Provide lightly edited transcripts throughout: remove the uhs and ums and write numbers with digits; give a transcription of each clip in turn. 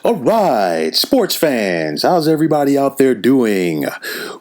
All right, sports fans, how's everybody out there doing?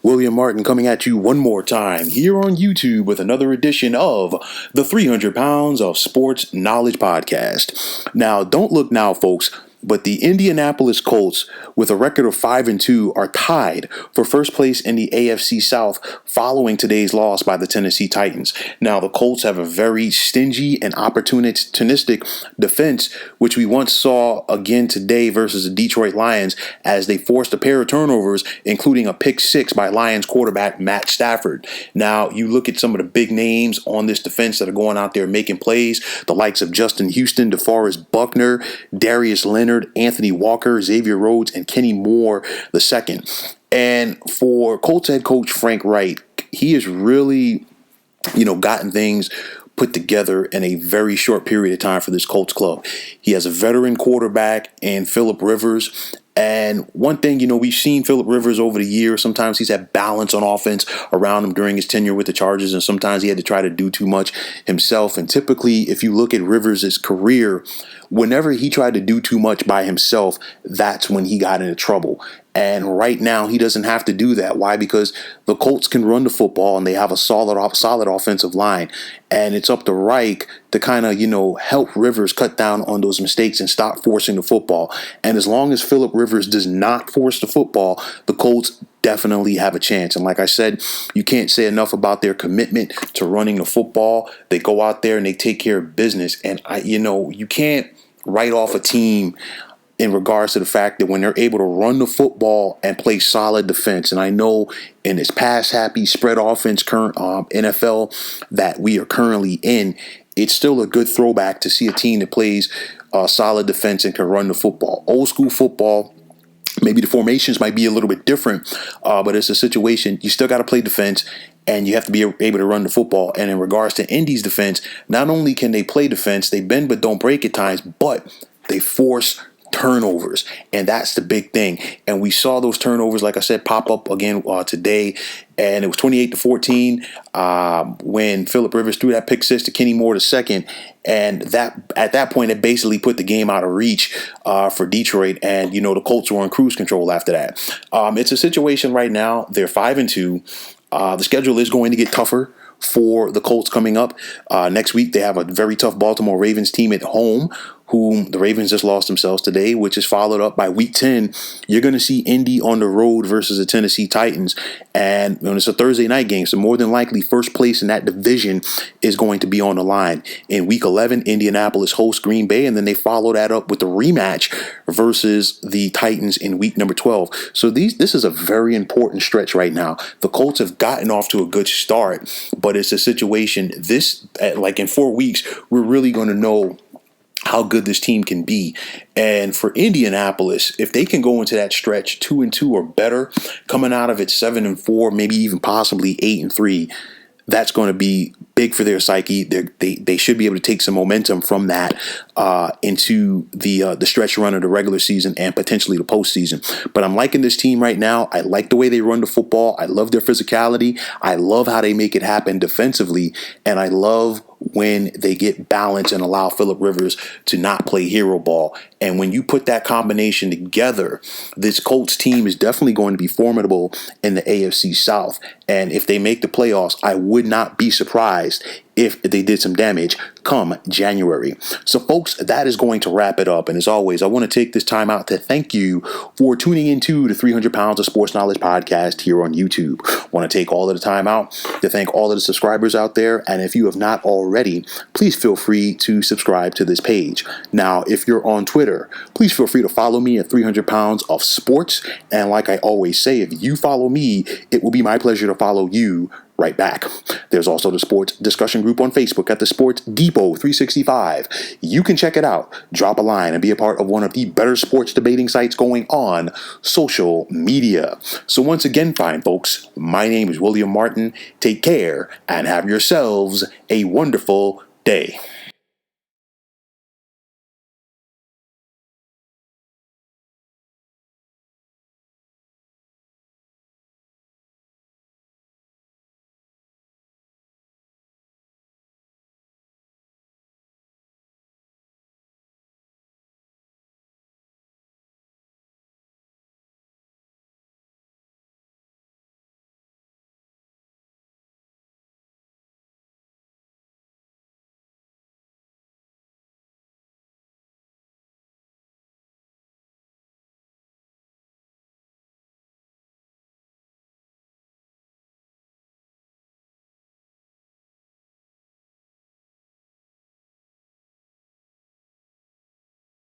William Martin coming at you one more time here on YouTube with another edition of the 300 Pounds of Sports Knowledge Podcast. Now, don't look now, folks, but the Indianapolis Colts, with a record of 5-2, are tied for first place in the AFC South following today's loss by the Tennessee Titans. Now, the Colts have a very stingy and opportunistic defense, which we once saw again today versus the Detroit Lions as they forced a pair of turnovers, including a pick six by Lions quarterback Matt Stafford. Now, you look at some of the big names on this defense that are going out there making plays, the likes of Justin Houston, DeForest Buckner, Darius Leonard, Anthony Walker, Xavier Rhodes, and Kenny Moore II. And for Colts head coach Frank Reich, he has really, gotten things put together in a very short period of time for this Colts club. He has a veteran quarterback in Phillip Rivers. And one thing, we've seen Phillip Rivers over the years. Sometimes he's had balance on offense around him during his tenure with the Chargers, and sometimes he had to try to do too much himself. And typically, if you look at Rivers' career, whenever he tried to do too much by himself, that's when he got into trouble. And right now, he doesn't have to do that. Why? Because the Colts can run the football and they have a solid offensive line. And it's up to Reich to kind of, help Rivers cut down on those mistakes and stop forcing the football. And as long as Phillip Rivers does not force the football, the Colts definitely have a chance. And like I said, you can't say enough about their commitment to running the football. They go out there and they take care of business. And you can't write off a team in regards to the fact that when they're able to run the football and play solid defense. And I know in this pass-happy spread offense current NFL that we are currently in, it's still a good throwback to see a team that plays solid defense and can run the football. Old school football, maybe the formations might be a little bit different, but it's a situation you still got to play defense. And you have to be able to run the football. And in regards to Indy's defense, not only can they play defense, they bend but don't break at times, but they force turnovers. And that's the big thing. And we saw those turnovers, like I said, pop up again today. And it was 28-14 when Phillip Rivers threw that pick six to Kenny Moore II. And that at that point, it basically put the game out of reach for Detroit. And, the Colts were on cruise control after that. It's a situation right now. They're 5-2. The schedule is going to get tougher for the Colts coming up. Next week, they have a very tough Baltimore Ravens team at home, whom the Ravens just lost themselves today, which is followed up by week 10. You're going to see Indy on the road versus the Tennessee Titans. And it's a Thursday night game, so more than likely first place in that division is going to be on the line. In week 11, Indianapolis hosts Green Bay, and then they follow that up with the rematch versus the Titans in week number 12. So this is a very important stretch right now. The Colts have gotten off to a good start, but it's a situation like in 4 weeks, we're really going to know how good this team can be. And for Indianapolis, if they can go into that stretch 2-2 or better, coming out of it 7-4, maybe even possibly 8-3, that's going to be big for their psyche. They should be able to take some momentum from that into the stretch run of the regular season and potentially the postseason. But I'm liking this team right now. I like the way they run the football. I love their physicality. I love how they make it happen defensively. And I love when they get balance and allow Phillip Rivers to not play hero ball. And when you put that combination together, this Colts team is definitely going to be formidable in the AFC South. And if they make the playoffs, I would not be surprised if they did some damage come January. So, folks, that is going to wrap it up. And as always, I want to take this time out to thank you for tuning into the 300 Pounds of Sports Knowledge podcast here on YouTube. I want to take all of the time out to thank all of the subscribers out there. And if you have not already, please feel free to subscribe to this page. Now, if you're on Twitter, please feel free to follow me at 300 Pounds of Sports. And like I always say, if you follow me, it will be my pleasure to follow you right back. There's also the sports discussion group on Facebook at the Sports Depot 365. You can check it out, drop a line, and be a part of one of the better sports debating sites going on social media. So once again, fine folks, my name is William Martin. Take care and have yourselves a wonderful day.